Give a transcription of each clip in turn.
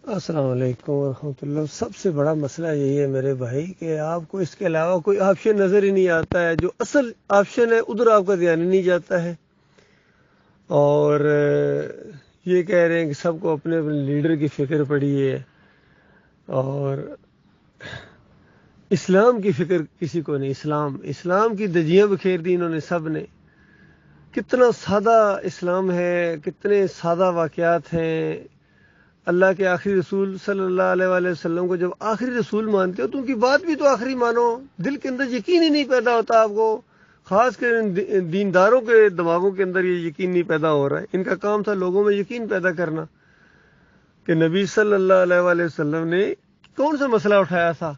السلام علیکم ورحمۃ اللہ۔ سب سے بڑا مسئلہ یہی ہے میرے بھائی کہ آپ کو اس کے علاوہ کوئی آپشن نظر ہی نہیں آتا ہے۔ جو اصل آپشن ہے ادھر آپ کا دھیان ہی نہیں جاتا ہے، اور یہ کہہ رہے ہیں کہ سب کو اپنے اپنے لیڈر کی فکر پڑی ہے، اور اسلام کی فکر کسی کو نہیں۔ اسلام کی دجیاں بکھیر دی انہوں نے سب نے۔ کتنا سادہ اسلام ہے، کتنے سادہ واقعات ہیں۔ اللہ کے آخری رسول صلی اللہ علیہ وآلہ وسلم کو جب آخری رسول مانتے ہو تو ان کی بات بھی تو آخری مانو۔ دل کے اندر یقین ہی نہیں پیدا ہوتا آپ کو، خاص کر دینداروں کے دماغوں کے اندر یہ یقین نہیں پیدا ہو رہا ہے۔ ان کا کام تھا لوگوں میں یقین پیدا کرنا کہ نبی صلی اللہ علیہ وآلہ وسلم نے کون سا مسئلہ اٹھایا تھا۔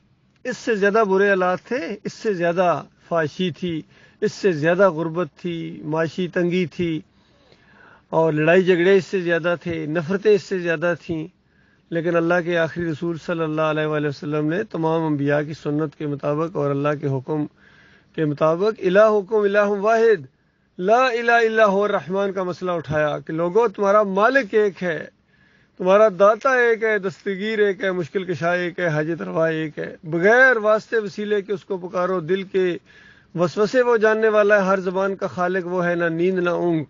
اس سے زیادہ برے حالات تھے، اس سے زیادہ فحاشی تھی، اس سے زیادہ غربت تھی، معاشی تنگی تھی، اور لڑائی جھگڑے اس سے زیادہ تھے، نفرتیں اس سے زیادہ تھیں۔ لیکن اللہ کے آخری رسول صلی اللہ علیہ وآلہ وسلم نے تمام انبیاء کی سنت کے مطابق اور اللہ کے حکم کے مطابق الہکم الہ واحد لا الہ الا هو الرحمن کا مسئلہ اٹھایا کہ لوگوں تمہارا مالک ایک ہے، تمہارا داتا ایک ہے، دستگیر ایک ہے، مشکل کشا ایک ہے، حاجت روا ایک ہے، بغیر واسطے وسیلے کے اس کو پکارو۔ دل کے وسوسے وہ جاننے والا ہے، ہر زبان کا خالق وہ ہے، نہ نیند نہ اونگ۔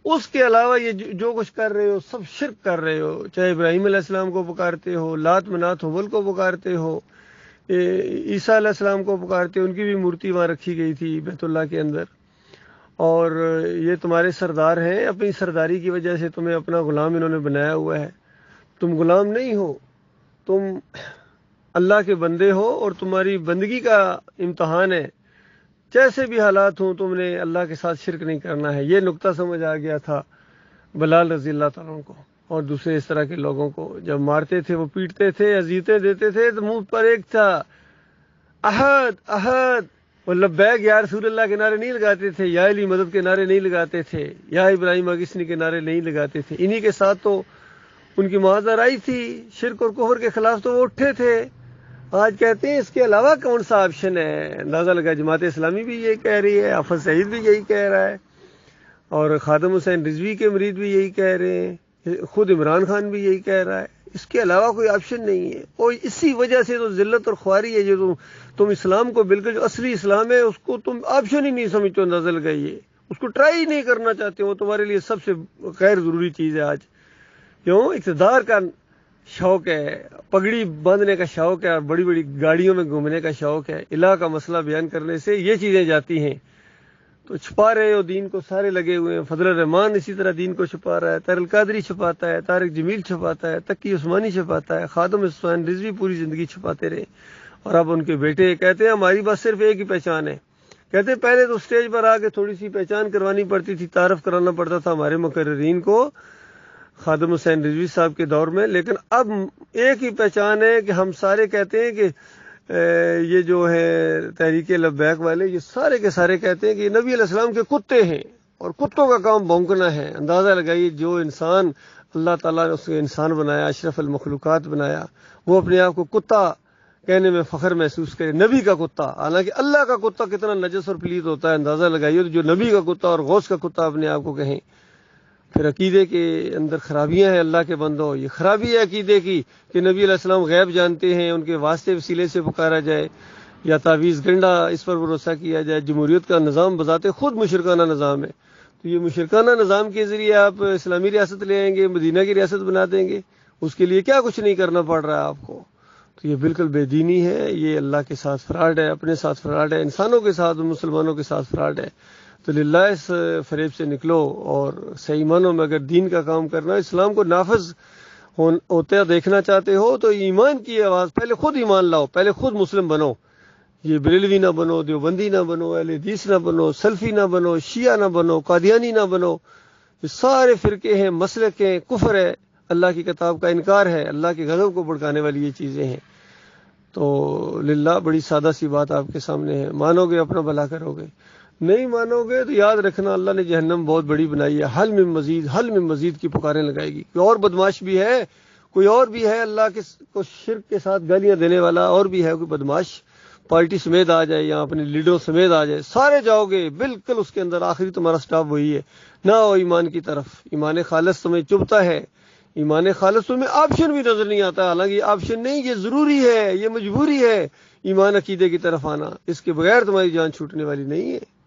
اس کے علاوہ یہ جو کچھ کر رہے ہو سب شرک کر رہے ہو، چاہے ابراہیم علیہ السلام کو پکارتے ہو، لات منات حبل کو پکارتے ہو، عیسیٰ علیہ السلام کو پکارتے ہو، ان کی بھی مورتی وہاں رکھی گئی تھی بیت اللہ کے اندر، اور یہ تمہارے سردار ہیں۔ اپنی سرداری کی وجہ سے تمہیں اپنا غلام انہوں نے بنایا ہوا ہے۔ تم غلام نہیں ہو، تم اللہ کے بندے ہو، اور تمہاری بندگی کا امتحان ہے۔ جیسے بھی حالات ہوں تم نے اللہ کے ساتھ شرک نہیں کرنا ہے۔ یہ نقطہ سمجھ آ گیا تھا بلال رضی اللہ تعالیٰ عنہ کو اور دوسرے اس طرح کے لوگوں کو۔ جب مارتے تھے، وہ پیٹتے تھے، اذیتیں دیتے تھے، تو منہ پر ایک تھا احد احد، وہ لبیک یا رسول اللہ کے نعرے نہیں لگاتے تھے، یا علی مدد کے نعرے نہیں لگاتے تھے، یا ابراہیم اگسنی کے نعرے نہیں لگاتے تھے۔ انہی کے ساتھ تو ان کی معاذ آئی تھی، شرک اور کفر کے خلاف تو وہ اٹھے تھے۔ آج کہتے ہیں اس کے علاوہ کون سا آپشن ہے؟ اندازہ لگا جماعت اسلامی بھی یہی کہہ رہی ہے، حافظ سعید بھی یہی کہہ رہا ہے، اور خادم حسین رضوی کے مرید بھی یہی کہہ رہے ہیں، خود عمران خان بھی یہی کہہ رہا ہے۔ اس کے علاوہ کوئی آپشن نہیں ہے۔ اور اسی وجہ سے تو ذلت اور خواری ہے، جو تم اسلام کو بالکل جو اصلی اسلام ہے اس کو تم آپشن ہی نہیں سمجھتے، اندازہ لگائیے، اس کو ٹرائی ہی نہیں کرنا چاہتے ہو۔ تمہارے لیے سب سے غیر ضروری چیز ہے آج، کیوں؟ اقتدار کا شوق ہے، پگڑی باندھنے کا شوق ہے، اور بڑی بڑی گاڑیوں میں گھومنے کا شوق ہے۔ الہ کا مسئلہ بیان کرنے سے یہ چیزیں جاتی ہیں، تو چھپا رہے ہو دین کو، سارے لگے ہوئے ہیں۔ فضل الرحمان اسی طرح دین کو چھپا رہا ہے، طاہر القادری چھپاتا ہے، طارق جمیل چھپاتا ہے، تقی عثمانی چھپاتا ہے، خادم حسین رضوی پوری زندگی چھپاتے رہے، اور اب ان کے بیٹے کہتے ہیں ہماری بس صرف ایک ہی پہچان ہے۔ کہتے ہیں پہلے تو اسٹیج پر آ کے تھوڑی سی پہچان کروانی پڑتی تھی، تعارف کرانا پڑتا تھا ہمارے مقررین کو خادم حسین رضوی صاحب کے دور میں، لیکن اب ایک ہی پہچان ہے کہ ہم سارے کہتے ہیں کہ یہ جو ہے تحریک لبیک والے، یہ سارے کے سارے کہتے ہیں کہ یہ نبی علیہ السلام کے کتے ہیں، اور کتوں کا کام بھونکنا ہے۔ اندازہ لگائیے، جو انسان اللہ تعالیٰ نے اس کو انسان بنایا، اشرف المخلوقات بنایا، وہ اپنے آپ کو کتا کہنے میں فخر محسوس کرے، نبی کا کتا۔ حالانکہ اللہ کا کتا کتنا نجس اور پلید ہوتا ہے، اندازہ لگائیے، جو نبی کا کتا اور غوث کا کتا اپنے آپ کو کہیں۔ پھر عقیدے کے اندر خرابیاں ہیں اللہ کے بندوں، یہ خرابی ہے عقیدے کی کہ نبی علیہ السلام غیب جانتے ہیں، ان کے واسطے وسیلے سے پکارا جائے، یا تعویذ گنڈا اس پر بھروسہ کیا جائے۔ جمہوریت کا نظام بذات خود مشرکانہ نظام ہے، تو یہ مشرکانہ نظام کے ذریعے آپ اسلامی ریاست لے آئیں گے، مدینہ کی ریاست بنا دیں گے، اس کے لیے کیا کچھ نہیں کرنا پڑ رہا ہے آپ کو۔ تو یہ بالکل بے دینی ہے، یہ اللہ کے ساتھ فراڈ ہے، اپنے ساتھ فراڈ ہے، انسانوں کے ساتھ، مسلمانوں کے ساتھ فراڈ ہے۔ تو للہ اس فریب سے نکلو، اور صحیح معنوں میں اگر دین کا کام کرنا، اسلام کو نافذ ہوتے دیکھنا چاہتے ہو تو ایمان کی آواز، پہلے خود ایمان لاؤ، پہلے خود مسلم بنو۔ یہ بریلوی نہ بنو، دیوبندی نہ بنو، اہل حدیث نہ بنو، سلفی نہ بنو، شیعہ نہ بنو، قادیانی نہ بنو۔ یہ سارے فرقے ہیں، مسلک ہیں، کفر ہے، اللہ کی کتاب کا انکار ہے، اللہ کے غضب کو بھڑکانے والی یہ چیزیں ہیں۔ تو للہ بڑی سادہ سی بات آپ کے سامنے ہے، مانو گے اپنا بھلا کرو گے، نہیں مانو گے تو یاد رکھنا اللہ نے جہنم بہت بڑی بنائی ہے، حل من مزید، حل من مزید کی پکاریں لگائے گی۔ کوئی اور بدماش بھی ہے، کوئی اور بھی ہے اللہ کے کو شرک کے ساتھ گالیاں دینے والا، اور بھی ہے کوئی بدماش، پارٹی سمیت آ جائے یا اپنے لیڈروں سمیت آ جائے، سارے جاؤ گے بالکل اس کے اندر، آخری تمہارا سٹاپ وہی ہے۔ نہ ہو ایمان کی طرف، ایمان خالص تمہیں چبھتا ہے، ایمان خالص تو میں آپشن بھی نظر نہیں آتا، حالانکہ یہ آپشن نہیں، یہ ضروری ہے، یہ مجبوری ہے ایمان عقیدے کی طرف آنا، اس کے بغیر تمہاری جان چھوٹنے والی نہیں ہے۔